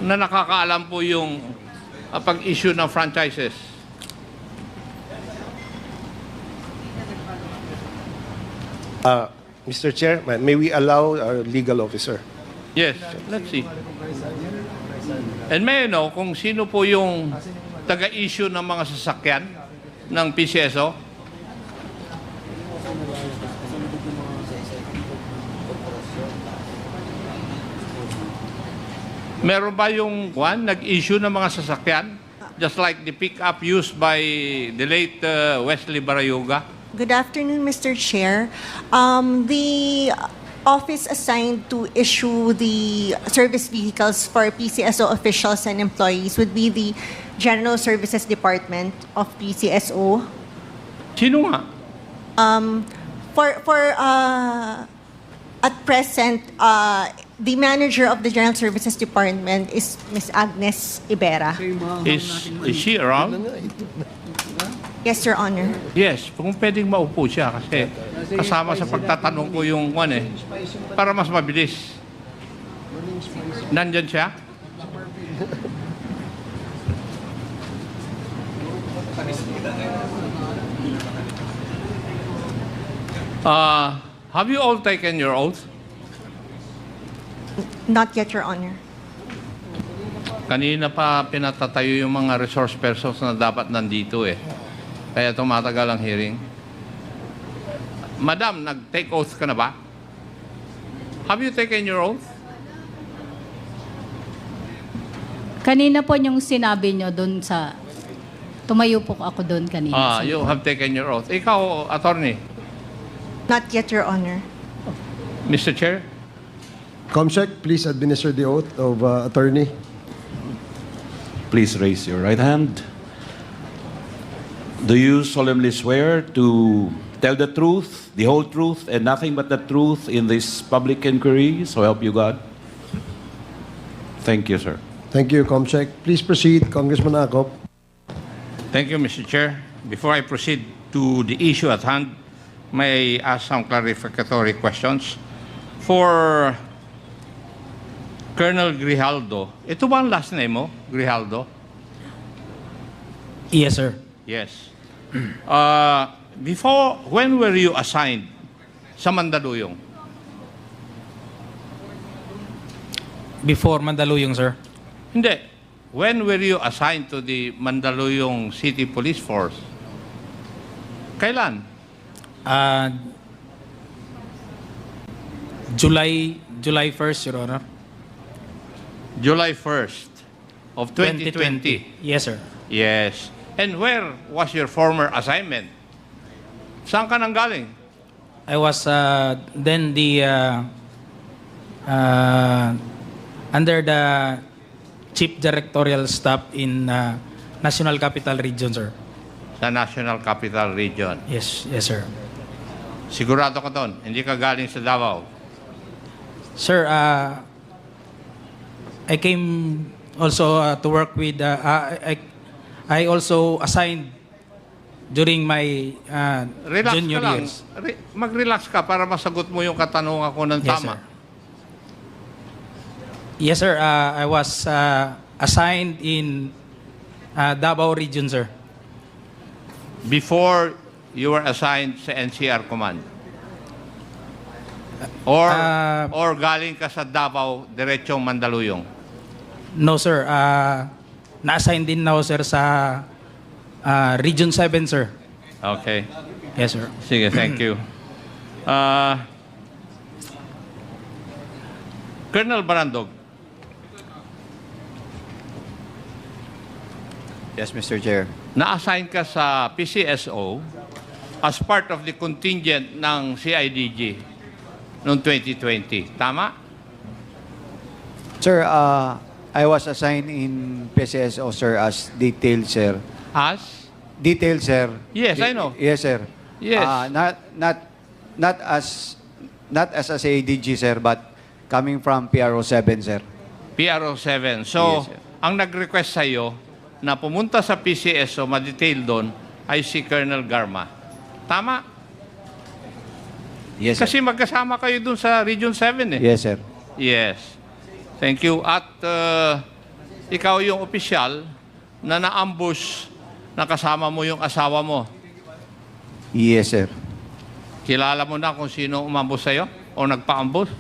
na nakakaalam po yung pag-issue ng franchises? Mr. Chair, may we allow our legal officer? Yes, let's see. And may I know kung sino po yung taga-issue ng mga sasakyan ng PCSO? Meron ba yung nag-issue ng mga sasakyan? Just like the pick-up used by the late Wesley Barayoga? Good afternoon, Mr. Chair. The office assigned to issue the service vehicles for PCSO officials and employees would be the General Services Department of PCSO. Sino nga? At present, the manager of the General Services Department is Ms. Agnes Ibera. Is she around? Yes, Your Honor. Yes, kung pwedeng maupo siya kasi kasama sa pagtatanong ko yung para mas mabilis. Nandyan siya? Have you all taken your oath? Not yet, Your Honor. Kanina pa pinatatayo yung mga resource persons na dapat nandito eh. Kaya tumatagal ang hearing. Madam, nag-take oath ka na ba? Have you taken your oath? Kanina po yung sinabi nyo doon sa... Tumayo po ako doon kanina. You have taken your oath. Ikaw, attorney. Not yet, Your Honor. Mr. Chair? Comsec, please administer the oath of attorney. Please raise your right hand. Do you solemnly swear to tell the truth, the whole truth, and nothing but the truth in this public inquiry? So help you God. Thank you, sir. Thank you, Comsec. Please proceed, Congressman Akop. Thank you, Mr. Chair. Before I proceed to the issue at hand, may I ask some clarificatory questions? For Colonel Grijaldo, ito ba ang last name mo, Grijaldo? Yes, sir. Yes. When were you assigned sa Mandaluyong? Before Mandaluyong, sir. Hindi. When were you assigned to the Mandaluyong City Police Force? Kailan? July 1st, Your Honor. July 1st of 2020. Yes, sir. Yes. And where was your former assignment? Saan ka nang galing? I was then the under the Chief Directorial Staff in National Capital Region, sir. Sa National Capital Region. Yes, yes, sir. Sigurado ka doon, hindi ka galing sa Davao. Sir, I came also to work with, I also assigned during my Relax junior ka lang. years. Mag-relax ka para masagot mo yung katanungan ko ng Yes, tama. sir. Yes, sir. I was assigned in Davao Region, sir. Before you were assigned sa NCR Command? Or galing ka sa Davao, diretsong Mandaluyong? No, sir. Na-assign din na ako, sir, sa Region 7, sir. Okay. Yes, sir. Sige, thank you. Colonel Barandog. Yes, Mr. Chair. Na-assign ka sa PCSO as part of the contingent ng CIDG noong 2020. Tama? Sir, I was assigned in PCSO, sir, as detailed, sir. As? Detailed, sir. Yes, I know. Yes, sir. Yes. Not as a CIDG, sir, but coming from PRO 7, sir. PRO 7. So, Yes, sir. ang nag-request sa'yo na pumunta sa PCSO, ma-detail doon, ay si Colonel Garma. Tama? Yes, sir. Kasi magkasama kayo doon sa Region 7 eh. Yes, sir. Yes. Thank you. At ikaw yung opisyal na na-ambush na kasama mo yung asawa mo. Yes, sir. Kilala mo na kung sino umambush sa'yo o nagpa-ambush?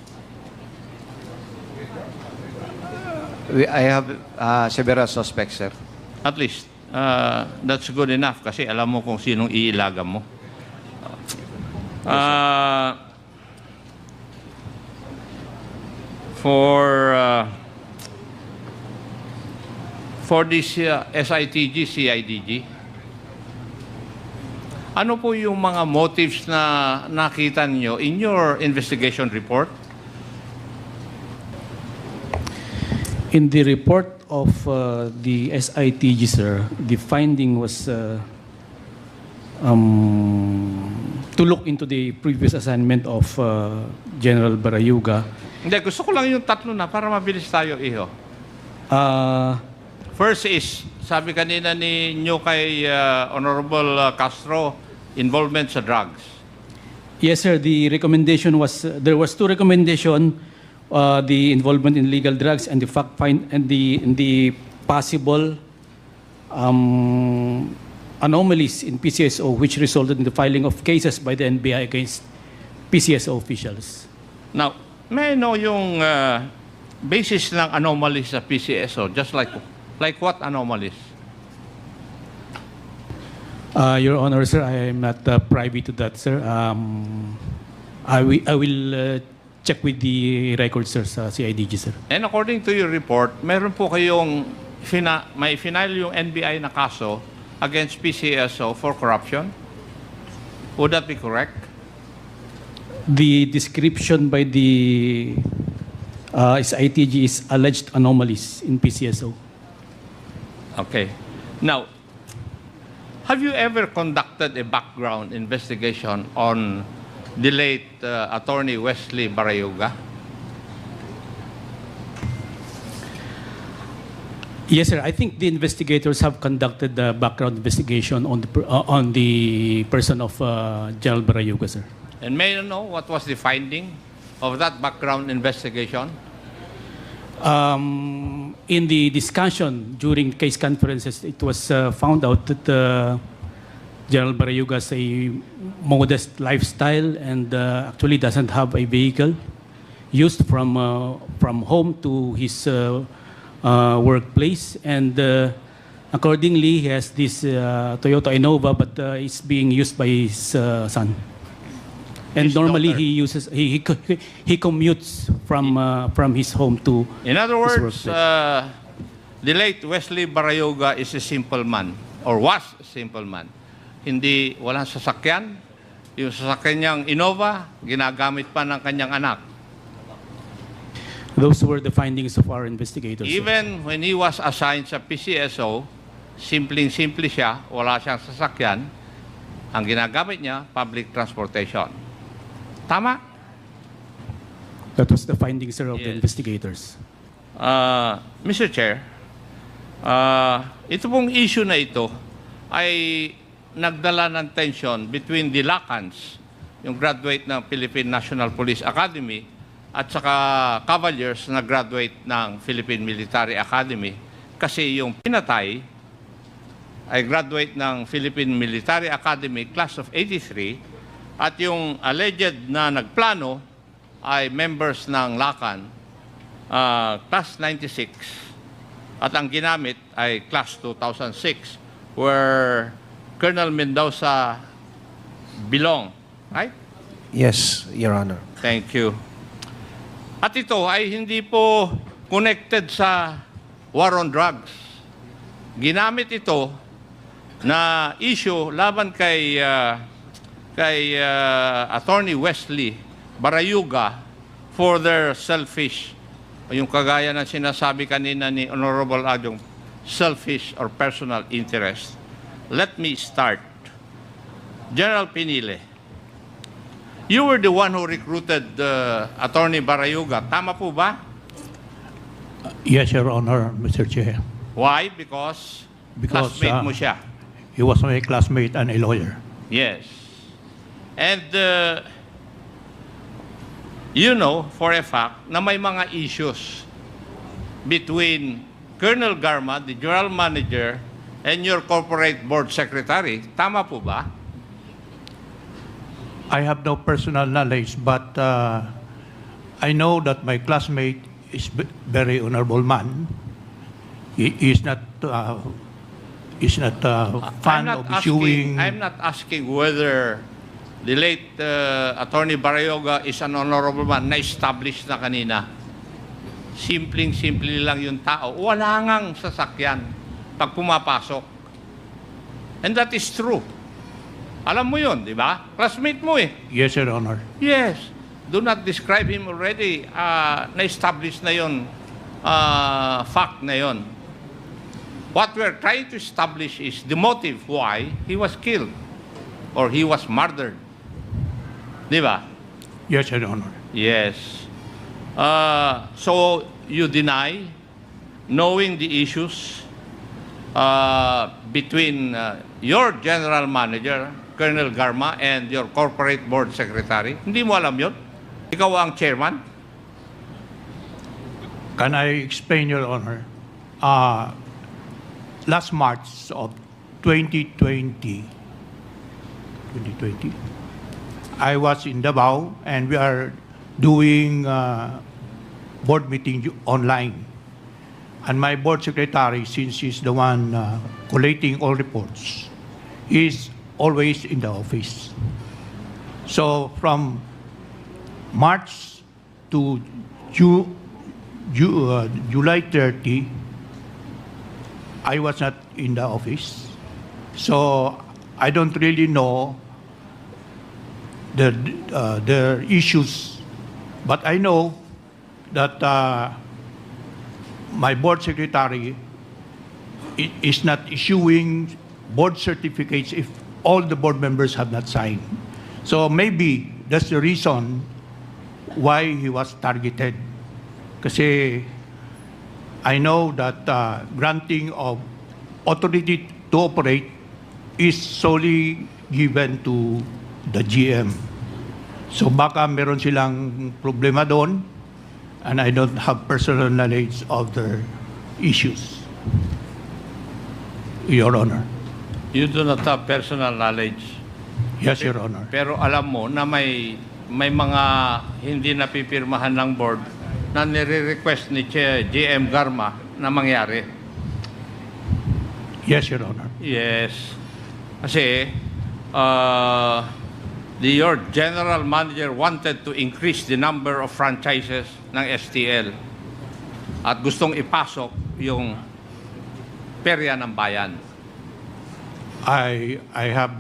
I have several suspects, sir. At least, that's good enough kasi alam mo kung sinong iilagam mo. For this SITG, CIDG, ano po yung mga motives na nakita niyo in your investigation report? In the report of the SITG, sir, the finding was to look into the previous assignment of Gen.Barayoga. Hindi, gusto ko lang yung tatlo na para mabilis tayo, iho. First is, sabi kanina ninyo kay Honorable Castro, involvement sa drugs. Yes, sir. The recommendation was there was two recommendation: the involvement in legal drugs and the fact find and the possible anomalies in PCSO, which resulted in the filing of cases by the NBI against PCSO officials. Now, may I know yung basis ng anomalies sa PCSO, just like what anomalies? Your Honor, sir, I am not privy to that, sir. I will check with the records, sir, sa CIDG, sir. And according to your report, meron po kayong may final yung NBI na kaso against PCSO for corruption? Would that be correct? The description by the SITG is alleged anomalies in PCSO. Okay. Now, have you ever conducted a background investigation on the late attorney Wesley Barayoga? Yes, sir. I think the investigators have conducted the background investigation on the person of Gen.Barayoga, sir. And may I know what was the finding of that background investigation? In the discussion during case conferences, it was found out that Gen.Barayoga has a modest lifestyle and actually doesn't have a vehicle used from home to his workplace, and accordingly, he has this Toyota Innova, but it's being used by his son. And His normally, daughter. he commutes from his home to. In other his words, workplace. the late Wesley Barayoga is a simple man, or was a simple man. Hindi, walang sasakyan. Yung sasakyan niyang Innova, ginagamit pa ng kanyang anak. Those were the findings of our investigators. sir. Even when he was assigned sa PCSO, simpleng-simple siya, wala siyang sasakyan. Ang ginagamit niya, public transportation. Tama? That was the findings, sir, of the Yes. investigators. Mr. Chair, ito pong issue na ito ay nagdala ng tension between the Lacans, yung graduate ng Philippine National Police Academy, at saka Cavaliers na graduate ng Philippine Military Academy. Kasi yung pinatay ay graduate ng Philippine Military Academy Class of 83 at yung alleged na nagplano ay members ng Lacan Class 96 at ang ginamit ay Class 2006 where Colonel Mendoza belong. Right? Yes, Your Honor. Thank you. At ito ay hindi po connected sa war on drugs. Ginamit ito na issue laban kay Attorney Wesley Barayoga for their selfish, yung kagaya ng sinasabi kanina ni Honorable Adjong, selfish or personal interest. Let me start. General Pinile, you were the one who recruited Attorney Barayoga. Tama po ba? Yes, Your Honor, Mr. Chair. Why? Because classmate mo siya. He was my classmate and a lawyer. Yes. And you know for a fact na may mga issues between Colonel Garma, the general manager, and your corporate board secretary. Tama po ba? I have no personal knowledge, but I know that my classmate is very honorable man. He is not fan of issuing. I'm not asking whether the late Attorney Barayoga is an honorable man na established na kanina. Simpleng-simple lang yung tao. Wala ngang sasakyan pag pumapasok. And that is true. Alam mo yun, di ba? Classmate mo eh. Yes, Your Honor. Yes. Do not describe him already. Na-establish na yun. Fact na yun. What we're trying to establish is the motive why he was killed or he was murdered. Di ba? Yes, Your Honor. Yes. So you deny knowing the issues between your general manager, Colonel Garma, and your corporate board secretary? Hindi mo alam yun? Ikaw ang chairman? Can I explain, Your Honor? Last March of 2020, I was in Davao and we are doing board meeting online. And my board secretary, since he's the one collating all reports, is always in the office. So from March to July 30, I was not in the office. So I don't really know the issues, but I know that my board secretary is not issuing board certificates if all the board members have not signed. So maybe that's the reason why he was targeted. Kasi I know that granting of authority to operate is solely given to the GM. So baka meron silang problema doon, and I don't have personal knowledge of their issues. Your Honor. You do not have personal knowledge. Yes, Your Honor. Pero alam mo na may mga hindi napipirmahan ng board na nire-request ni GM Garma na mangyari. Yes, Your Honor. Yes. Kasi your general manager wanted to increase the number of franchises ng STL at gustong ipasok yung perya ng bayan. I have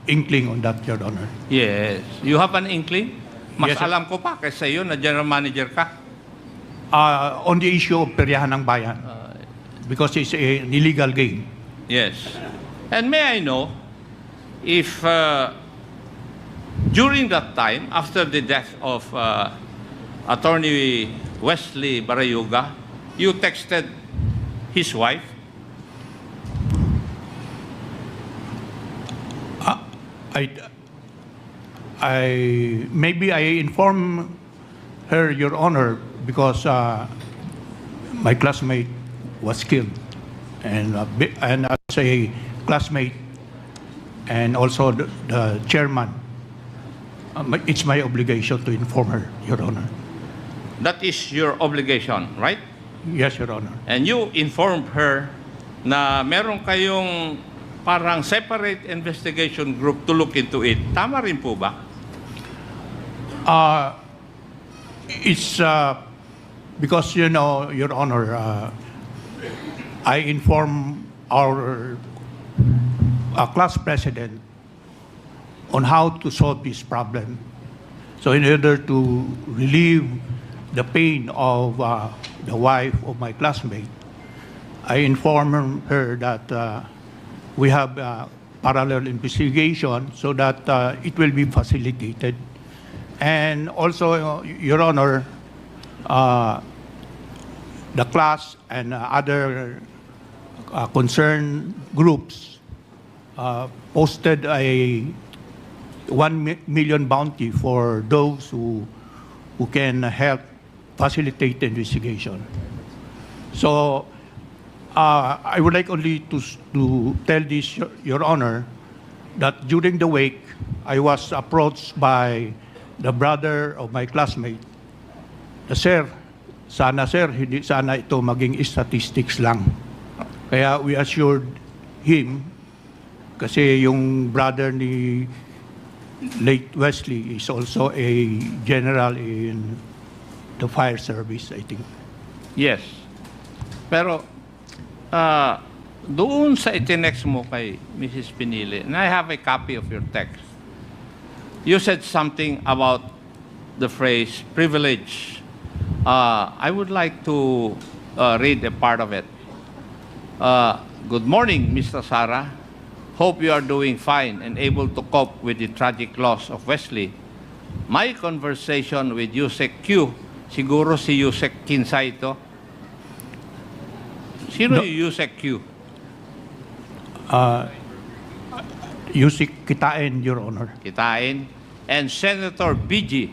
inkling on that, Your Honor. Yes. You have an inkling? Mas Yes, sir. alam ko pa kaysa yun na general manager ka. On the issue of peryahan ng bayan, because it's an illegal game. Yes. And may I know if during that time, after the death of Attorney Wesley Barayoga, you texted his wife? Maybe I inform her, Your Honor, because my classmate was killed, and as a classmate and also the chairman, it's my obligation to inform her, Your Honor. That is your obligation, right? Yes, Your Honor. And you informed her na meron kayong parang separate investigation group to look into it. Tama rin po ba? It's because, you know, Your Honor, I inform our class president on how to solve this problem. So in order to relieve the pain of the wife of my classmate, I inform her that we have parallel investigation so that it will be facilitated. And also, Your Honor, the class and other concerned groups posted a 1 million bounty for those who can help facilitate the investigation. So I would like only to tell this, Your Honor, that during the wake, I was approached by the brother of my classmate. Sir, hindi sana ito maging statistics lang. Kaya we assured him, kasi yung brother ni late Wesley is also a general in the fire service, I think. Yes. Pero, doon sa itinext mo kay Mrs. Pinili, and I have a copy of your text, you said something about the phrase privilege. I would like to read a part of it. Good morning, Mr. Sara. Hope you are doing fine and able to cope with the tragic loss of Wesley. My conversation with Yusek Q, siguro si Yusek Kinsay ito. Sino yung Yusek Q? Yusik Kitain, Your Honor. Kitain. And Senator BG.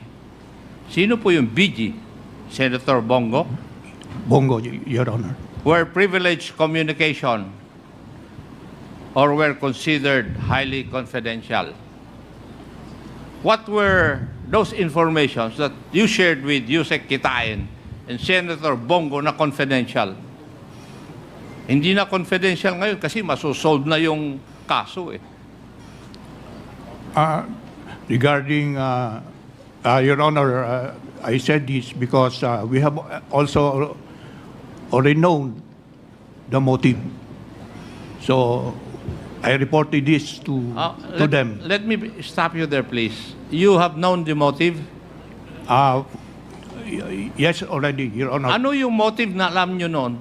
Sino po yung BG? Senator Bongo? Bongo, Your Honor. Were privileged communication or were considered highly confidential? What were those informations that you shared with Yusek Kitain and Senator Bongo na confidential? Hindi na confidential ngayon kasi masosolve na yung kaso eh. Regarding, Your Honor, I said this because we have also already known the motive. So I reported this to them. Let me stop you there, please. You have known the motive? Yes, already, Your Honor. Ano yung motive na alam nyo noon?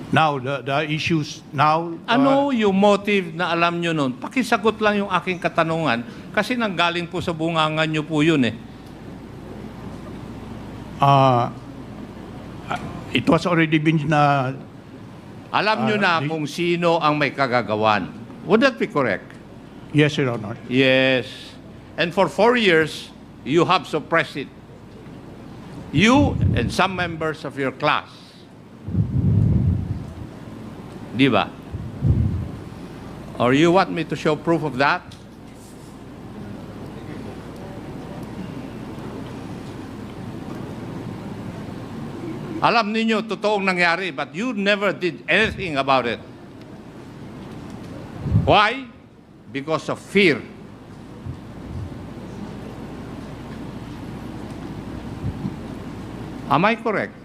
Now, the issues now... Ano yung motive na alam nyo noon? Pakisagot lang yung aking katanungan kasi nanggaling po sa bungangan nyo po yun eh. It was already been Alam nyo na kung sino ang may kagagawan. Would that be correct? yes, Your Honor. Yes. And for 4 years, you have suppressed it. You and some members of your class. Di ba? Or you want me to show proof of that? Alam ninyo, totoong nangyari, but you never did anything about it. Why? Because of fear. Am I correct?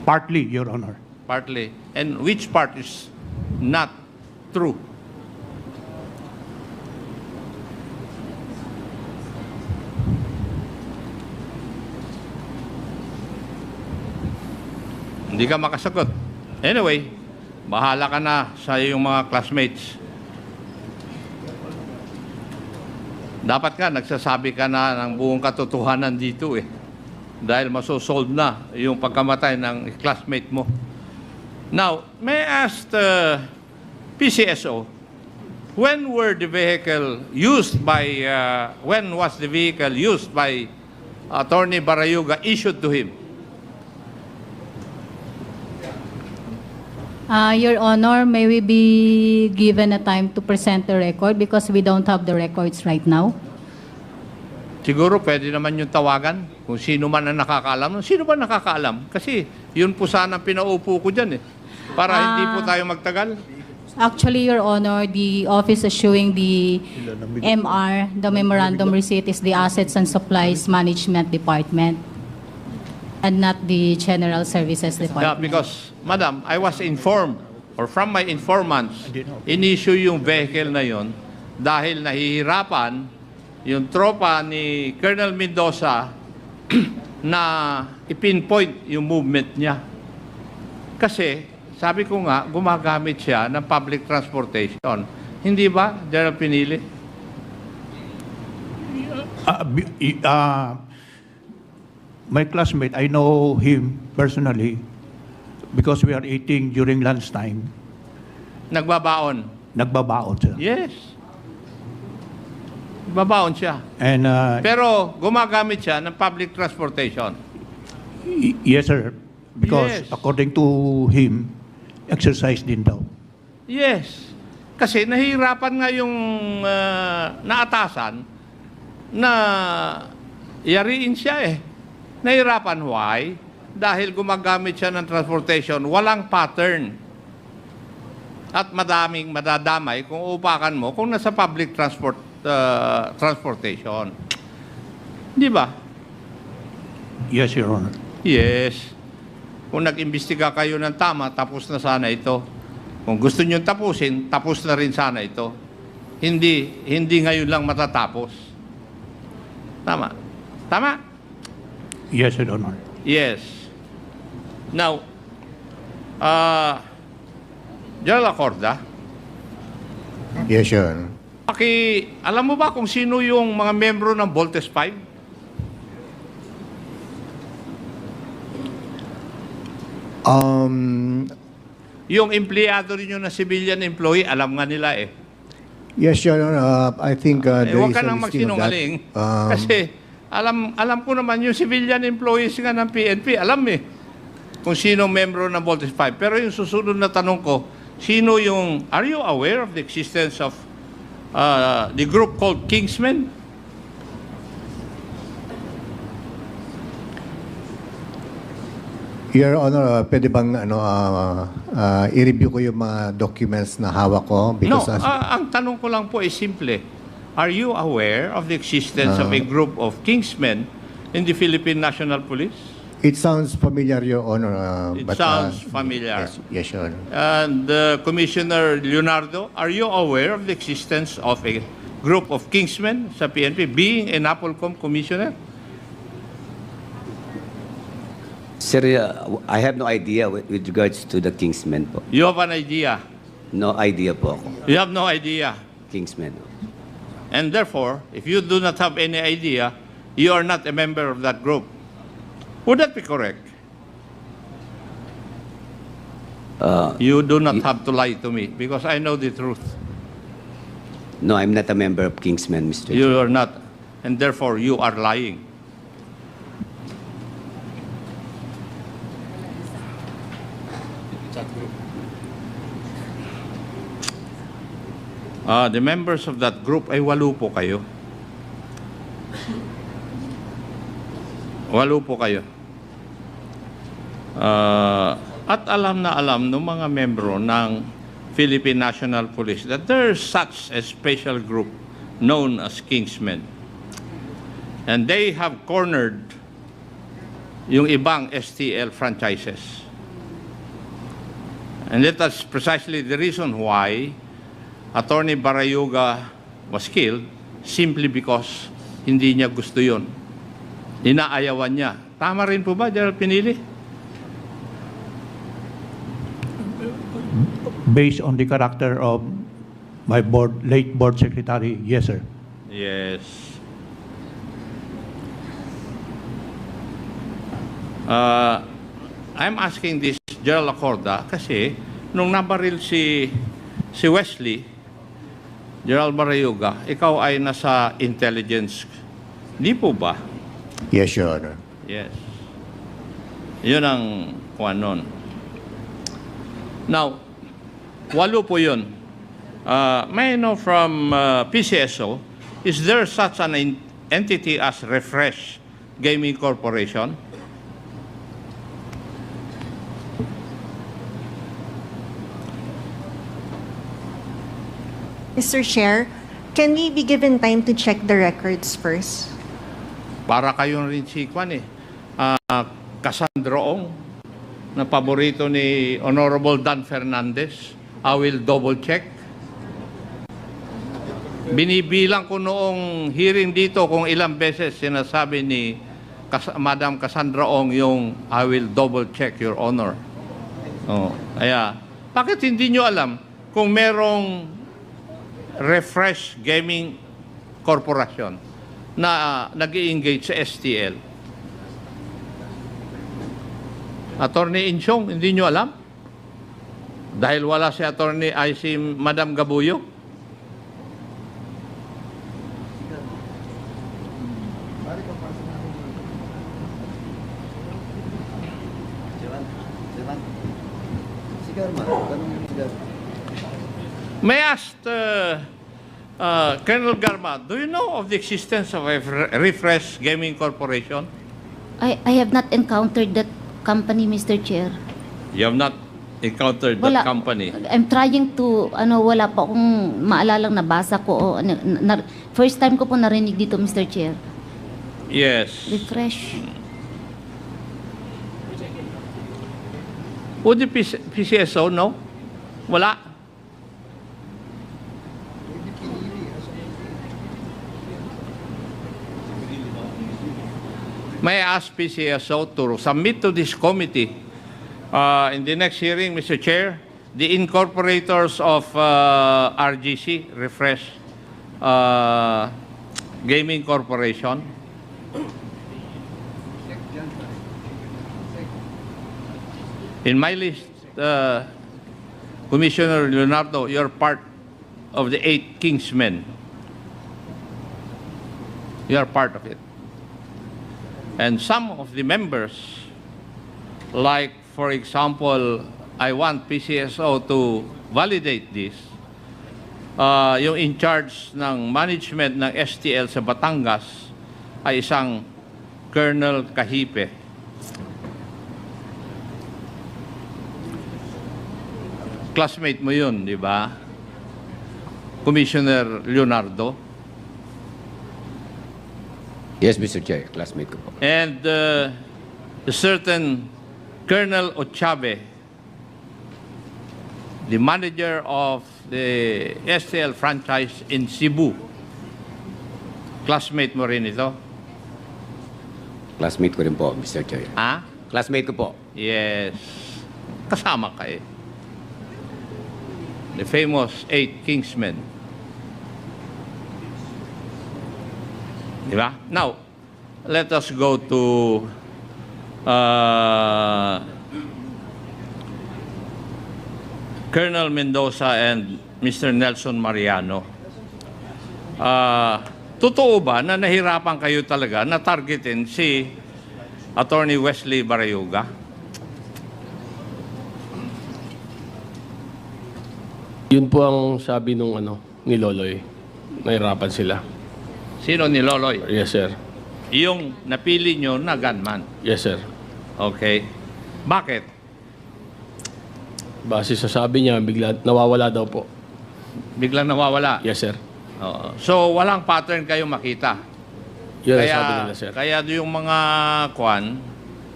Partly, Your Honor. Partly. And which part is not true? Hindi ka makasagot. Anyway, bahala ka na sa iyong mga classmates. Dapat ka, nagsasabi ka na ng buong katotohanan dito eh. Dahil masosolve na yung pagkamatay ng classmate mo. Now, may I ask the PCSO, when was the vehicle used by Attorney Barayoga issued to him? Your Honor, may we be given a time to present the record because we don't have the records right now? Siguro pwede naman yung tawagan kung sino man ang nakakaalam. Sino ba nakakaalam? Kasi yun po sana pinaupo ko dyan eh. Para hindi po tayo magtagal. Actually, Your Honor, the office issuing the MR, the Memorandum Receipt, is the Assets and Supplies Management Department and not the General Services Yeah, Department. because, Madam, I was informed, or from my informants, in-issue yung vehicle na yon dahil nahihirapan yung tropa ni Colonel Mendoza na ipinpoint yung movement niya. Kasi, sabi ko nga, gumagamit siya ng public transportation. Hindi ba, General Pinili? My classmate, I know him personally because we are eating during lunchtime. Nagbabaon. Nagbabaon siya. Yes. Nagbabaon siya. And Pero gumagamit siya ng public transportation. Yes, sir. Because Yes. according to him, exercise din daw. Yes. Kasi nahihirapan nga yung naatasan na yariin siya eh. Nahihirapan, why? Dahil gumagamit siya ng transportation, walang pattern. At madaming madadamay kung upakan mo kung nasa public transportation. Di ba? Yes, Your Honor. Yes. Kung nag-imbestiga kayo ng tama, tapos na sana ito. Kung gusto nyo tapusin, tapos na rin sana ito. Hindi ngayon lang matatapos. Tama. Tama? Yes, Your Honor. Yes. Now, General Acorda, Yes, Your Honor. alam mo ba kung sino yung mga membro ng Voltes 5? Yung empleyado rin yung na civilian employee, alam nga nila eh. Yes, Your Honor. I think there Huwag is ka a nang listing of that. magsinungaling. Kasi alam ko naman yung civilian employees nga ng PNP, alam eh kung sino membro ng Voltes 5. Pero yung susunod na tanong ko, are you aware of the existence of the group called Kingsmen? Your Honor, pwede bang i-review ko yung mga documents na hawak ko? No, Because ang tanong ko lang po ay simple. Are you aware of the existence of a group of Kingsmen in the Philippine National Police? it sounds familiar, Your Honor. It sounds familiar. Yes, Your Honor. And Commissioner Leonardo, are you aware of the existence of a group of Kingsmen sa PNP, being a NAPOLCOM commissioner? Sir, I have no idea with regards to the Kingsmen po. You have an idea. No idea po ako. You have no idea. Kingsmen. And therefore, if you do not have any idea, you are not a member of that group. Would that be correct? You do not have to lie to me because I know the truth. No, I'm not a member of Kingsmen, Mr. You are not. And therefore, you are lying. The members of that group ay 8 po kayo. 8 po kayo. At alam na alam ng mga membro ng Philippine National Police that there's such a special group known as Kingsmen. And they have cornered yung ibang STL franchises. And that's precisely the reason why Attorney Barayoga was killed, simply because hindi niya gusto yun. Inaayawan niya. Tama rin po ba, General Pinili? Based on the character of my late board secretary, yes, sir. Yes. I'm asking this, General Acorda, kasi nung nabaril si Wesley, General Barayoga, ikaw ay nasa intelligence. Di po ba? Yes, Your Honor. Yes. Yun ang kuwan nun. Now, 8 po yun. May I know from PCSO, is there such an entity as Refresh Gaming Corporation? Mr. Chair, can we be given time to check the records first? Para kayo rin si Kwan eh. Cassandra Ong, na paborito ni Honorable Dan Fernandez. I will double check. Binibilang ko noong hearing dito kung ilang beses sinasabi ni Madam Cassandra Ong yung I will double check, Your Honor. Oh, kaya, bakit hindi nyo alam kung merong Refresh Gaming Corporation na nag-i-engage sa STL? Attorney Insyong, hindi nyo alam? Dahil wala si Attorney ay si Madam Gabuyo? May I ask Colonel Garma, do you know of the existence of a Refresh Gaming Corporation? I have not encountered that company, Mr. Chair. You have not encountered that company. I'm trying to, wala pa akong maalalang nabasa ko. First time ko po narinig dito, Mr. Chair. Yes. Refresh. Would the PCSO know? Wala. May I ask PCSO to submit to this committee in the next hearing, Mr. Chair, the incorporators of RGC, Refresh Gaming Corporation. In my list, Commissioner Leonardo, you're part of the 8 Kingsmen. You are part of it. And some of the members, like, for example, I want PCSO to validate this, yung in charge ng management ng STL sa Batangas ay isang Colonel Kahipe. Classmate mo yun, di ba? Commissioner Leonardo. Yes, Mr. Chair. Classmate ko po. And a certain Colonel Ochabe, the manager of the STL franchise in Cebu. Classmate mo rin ito? Classmate ko rin po, Mr. Chair. Ha? Classmate ko po. Yes. Kasama ka eh. The famous 8 Kingsmen. Di ba? Now, let us go to Colonel Mendoza and Mr. Nelson Mariano. Totoo ba na nahirapan kayo talaga na targetin si Attorney Wesley Barayoga? Yun po ang sabi nung ni Loloy. Nahirapan sila. Sino ni Loloy? Yes, sir. Yung napili nyo na gunman. Yes, sir. Okay. Bakit? Base sa sabi niya, bigla nawawala daw po. Biglang nawawala? Yes, sir. Oo. So, walang pattern kayo makita? Yun ang sabi nila, sir. Kaya yung mga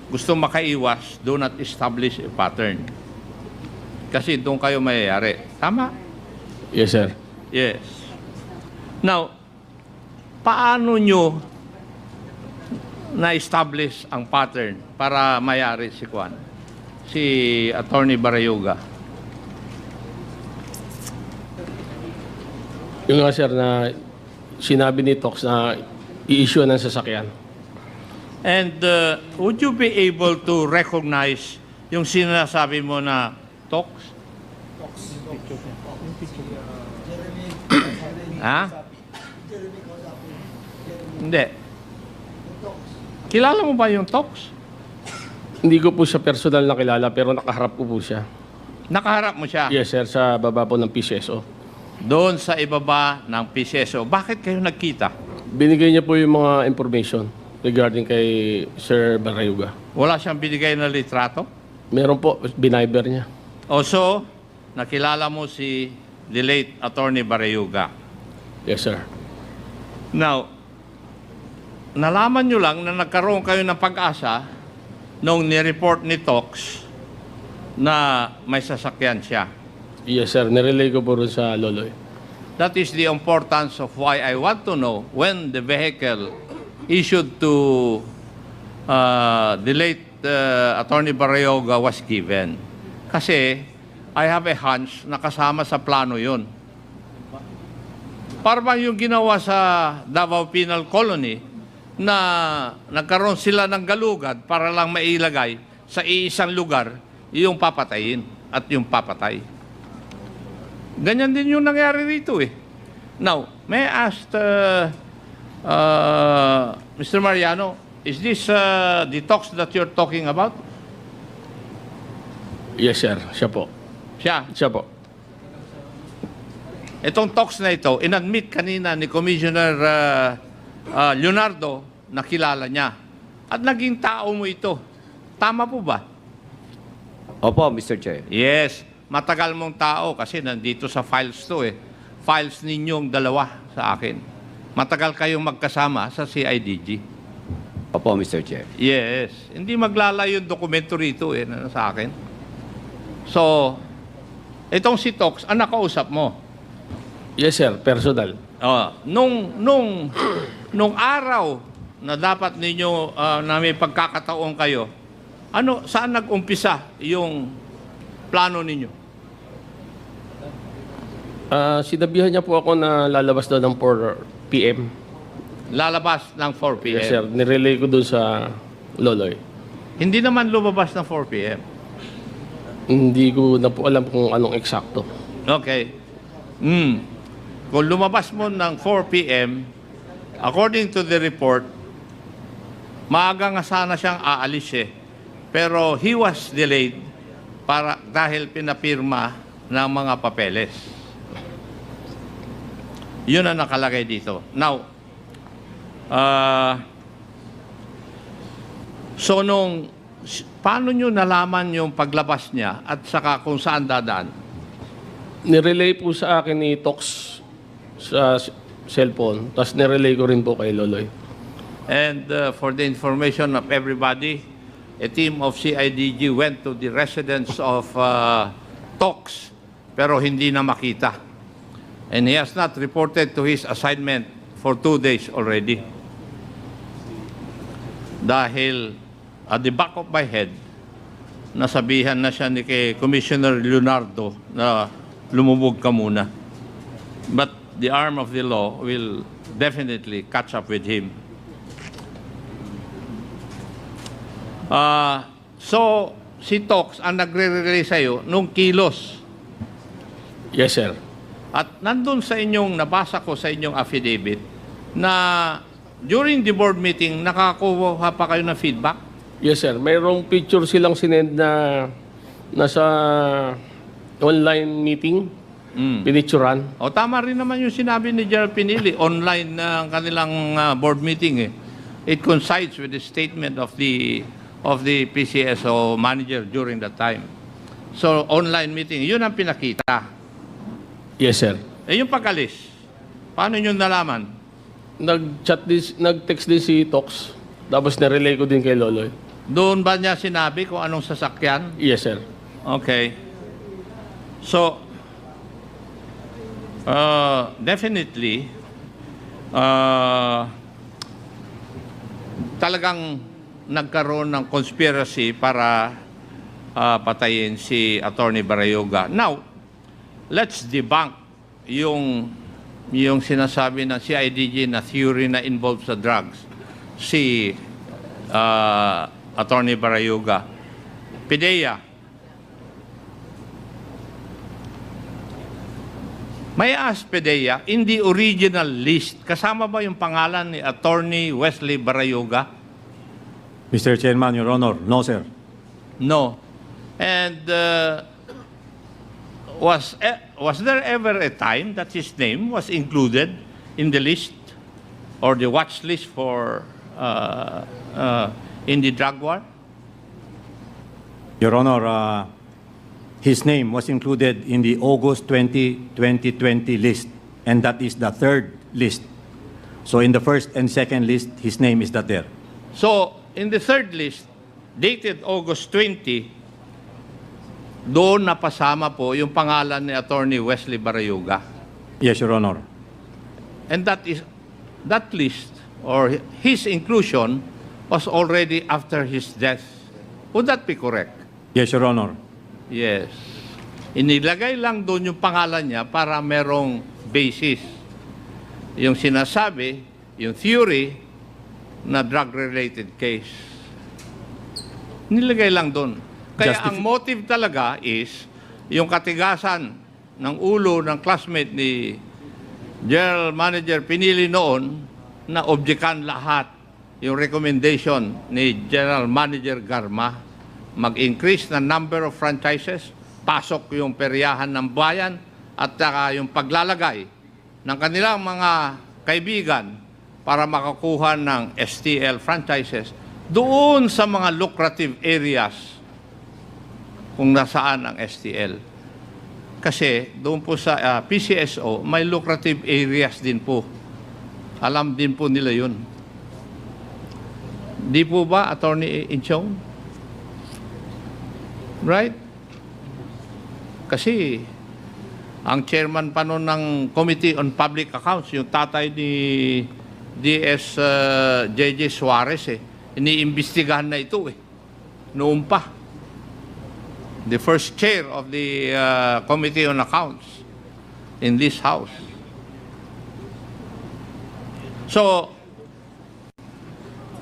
gusto makaiwas, do not establish a pattern. Kasi doon kayo mayayari. Tama? Yes, sir. Yes. Now, paano nyo na-establish ang pattern para mayari si Kwan? Si Attorney Barayoga? Yung nga, sir, na sinabi ni Tox na i-issue ng sasakyan. And would you be able to recognize yung sinasabi mo na Tox? Ha? Hindi. Kilala mo ba yung Tox? Hindi ko po siya personal na kilala, pero nakaharap ko po siya. Nakaharap mo siya? Yes, sir, sa baba po ng PCSO. Doon sa ibaba ng PCSO. Bakit kayo nagkita? Binigay niya po yung mga information regarding kay Sir Barayoga. Wala siyang binigay na litrato? Meron po, biniber niya. So, nakilala mo si the late Attorney Barayoga. Yes, sir. Now, nalaman nyo lang na nagkaroon kayo ng pag-asa nung ni-report ni Tox na may sasakyan siya. Yes, sir. Nirelay ko po rin sa Loloy. That is the importance of why I want to know when the vehicle issued to the late Attorney Barayoga was given. Kasi I have a hunch na kasama sa plano yun. Parang yung ginawa sa Davao Penal Colony na nagkaroon sila ng galugad para lang mailagay sa iisang lugar yung papatayin at yung papatay. Ganyan din yung nangyari rito eh. Now, may I ask Mr. Mariano, is this the talks that you're talking about? Yes, sir. Siya po. Siya. Siya po. Itong talks na ito, inadmit kanina ni Commissioner Leonardo na kilala niya. At naging tao mo ito. Tama po ba? Opo, Mr. Chair. Yes. Matagal mong tao kasi nandito sa files to eh. Files ninyong dalawa sa akin. Matagal kayong magkasama sa CIDG. Opo, Mr. Chair. Yes. Hindi maglalayo yung dokumento rito eh sa akin. So, itong si Tox, ang nakausap mo. Yes, sir. Personal. Nung araw na dapat ninyo na may pagkakataon kayo, saan nag-umpisa yung plano ninyo? Sinabihan niya po ako na lalabas daw ng 4 p.m. Lalabas ng 4 p.m. Yes, sir. Nirelay ko doon sa Loloy. Hindi naman lumabas ng 4 p.m. Hindi ko na po alam kung anong eksakto. Okay. Kung lumabas mo ng 4 p.m., according to the report, maaga nga sana siyang aalis eh. Pero he was delayed dahil pinapirma ng mga papeles. Yun ang nakalagay dito. Now, paano nyo nalaman yung paglabas niya at saka kung saan dadaan? Nirelay po sa akin ni Tox sa cellphone, tapos nirelay ko rin po kay Loloy. And for the information of everybody, a team of CIDG went to the residence of Tox, pero hindi na makita. And he has not reported to his assignment for 2 days already. Dahil at the back of my head, nasabihan na siya ni kay Commissioner Leonardo na lumubog ka muna. But the arm of the law will definitely catch up with him. So, si Tox ang nagre-relay sa'yo nung kilos. Yes, sir. At nandun sa inyong, nabasa ko sa inyong affidavit, na during the board meeting, nakakuha pa kayo ng feedback? Yes, sir. Mayroong picture silang sinend na nasa online meeting. Pinicturan. O tama rin naman yung sinabi ni General Pinili, online na ang kanilang board meeting eh. It coincides with the statement of the PCSO manager during that time. So online meeting, yun ang pinakita. Yes, sir. Eh yung pag-alis, paano nyo nalaman? Nag-text din si Tox, tapos na-relay ko din kay Loloy. Doon ba niya sinabi kung anong sasakyan? Yes, sir. Okay. So, definitely, talagang nagkaroon ng conspiracy para patayin si Attorney Barayoga. Now, let's debunk yung sinasabi ng CIDG na theory na involved sa drugs. Si Attorney Barayoga. PIDEA. May ask PIDEA, in the original list, kasama ba yung pangalan ni Attorney Wesley Barayoga? Mr. Chairman, Your Honor, no, sir. No. And was there ever a time that his name was included in the list or the watch list for in the drug war? Your Honor, his name was included in the August 2020 list, and that is the third list. So in the first and second list, his name is not there. So, in the third list, dated August 20, doon napasama po yung pangalan ni Attorney Wesley Barayoga. Yes, Your Honor. And that list, or his inclusion, was already after his death. Would that be correct? Yes, Your Honor. Yes. Inilagay lang doon yung pangalan niya para merong basis. Yung sinasabi, yung theory na drug-related case. Nilagay lang doon. Kaya ang motive talaga is yung katigasan ng ulo ng classmate ni General Manager Pinili noon na objectan lahat yung recommendation ni General Manager Garma mag-increase na number of franchises pasok yung peryahan ng bayan at saka yung paglalagay ng kanilang mga kaibigan para makakuha ng STL franchises doon sa mga lucrative areas kung nasaan ang STL. Kasi doon po sa PCSO, may lucrative areas din po. Alam din po nila yun. Di po ba, Attorney Inchong? Right? Kasi ang chairman pa noon ng Committee on Public Accounts, yung tatay ni DS JJ Suarez, iniimbestigahan na ito noon pa. The first chair of the Committee on Accounts in this House. So,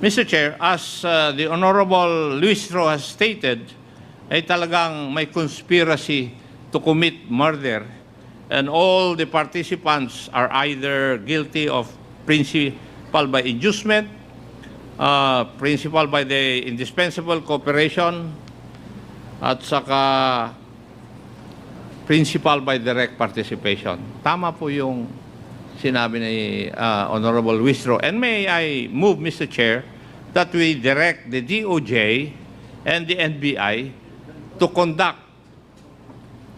Mr. Chair, as the Honorable Luis Ro has stated, ay talagang may conspiracy to commit murder, and all the participants are either guilty of principal by inducement, principal by the indispensable cooperation, at saka principal by direct participation. Tama po yung sinabi ni Honorable Luis Ro. And may I move, Mr. Chair, that we direct the DOJ and the NBI to conduct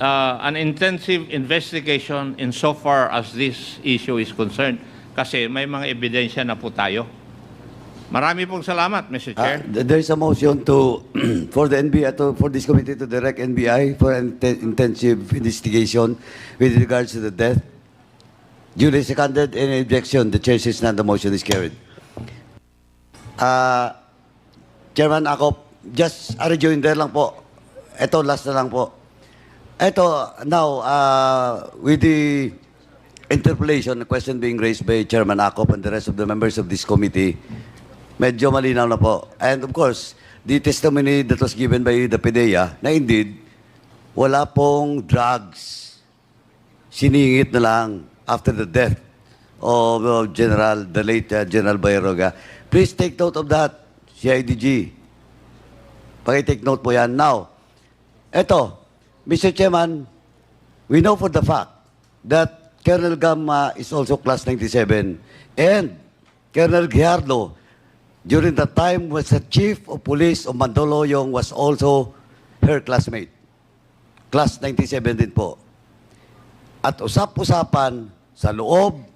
an intensive investigation insofar as this issue is concerned. Kasi may mga ebidensya na po tayo. Marami pong salamat, Mr. Chair. There is a motion to for the NBI for this committee to direct NBI for an intensive investigation with regards to the death. Duly seconded. Any objection? The chair says none. The motion is carried. Chairman, ako just a rejoinder lang po. Ito last na lang po. Ito now with the interpolation, the question being raised by Chairman Akop and the rest of the members of this committee, medyo malinaw na po. And of course, the testimony that was given by the PDEA na indeed, wala pong drugs. Siningit na lang after the death of the late General Barayoga. Please take note of that, CIDG. Paki-take note po yan. Now, eto, Mr. Chairman, we know for the fact that Colonel Gamma is also Class 97 and Colonel Giardo, during the time was the Chief of Police of Mandaluyong, was also her classmate. Class 97 din po. At usap-usapan sa loob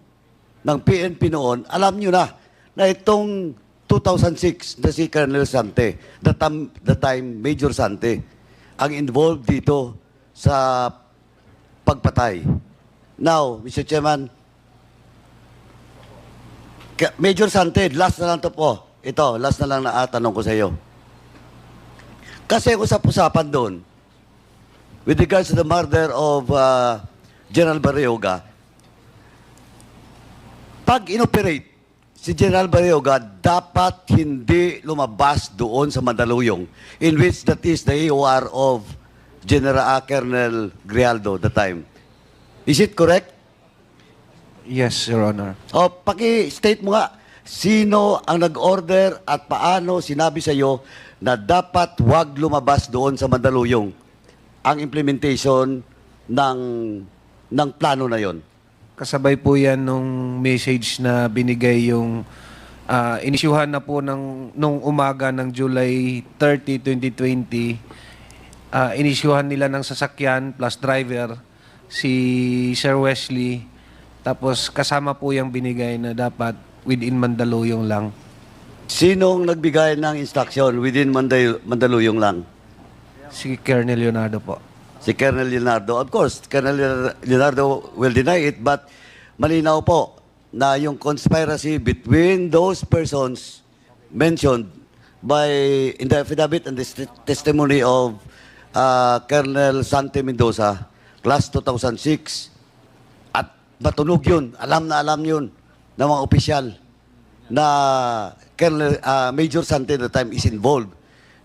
ng PNP noon, alam nyo na itong 2006 na si Colonel Sante, the time Major Sante, ang involved dito sa pagpatay. Now, Mr. Chairman, Major Sante, last na lang to po. Ito, last na lang na tanong ko sa iyo. Kasi usap-usapan doon, with regards to the murder of General Barayoga, pag inoperate si General Barayoga, dapat hindi lumabas doon sa Mandaluyong, in which that is the AOR of General Colonel Grialdo the time. Is it correct? Yes, Your Honor. O, paki-state mo nga, sino ang nag-order at paano sinabi sa iyo na dapat wag lumabas doon sa Mandaluyong ang implementation ng plano na yon? Kasabay po yan nung message na binigay yung inisyuhan na po nung umaga ng July 30, 2020. Inisyuhan nila ng sasakyan plus driver si Sir Wesley. Tapos kasama po yung binigay na dapat within Mandaluyong lang. Sinong nagbigay ng instruction within Mandaluyong lang? Si Colonel Leonardo po. Si Colonel Leonardo. Of course, Colonel Leonardo will deny it, but malinaw po na yung conspiracy between those persons mentioned in the affidavit and the testimony of Colonel Sante Mendoza, class 2006, at matunog yun, alam yun ng mga opisyal na Colonel Major Sante at the time is involved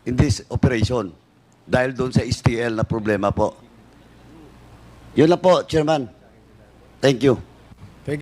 in this operation. Dahil doon sa STL na problema po. Yun lang po, Chairman. Thank you.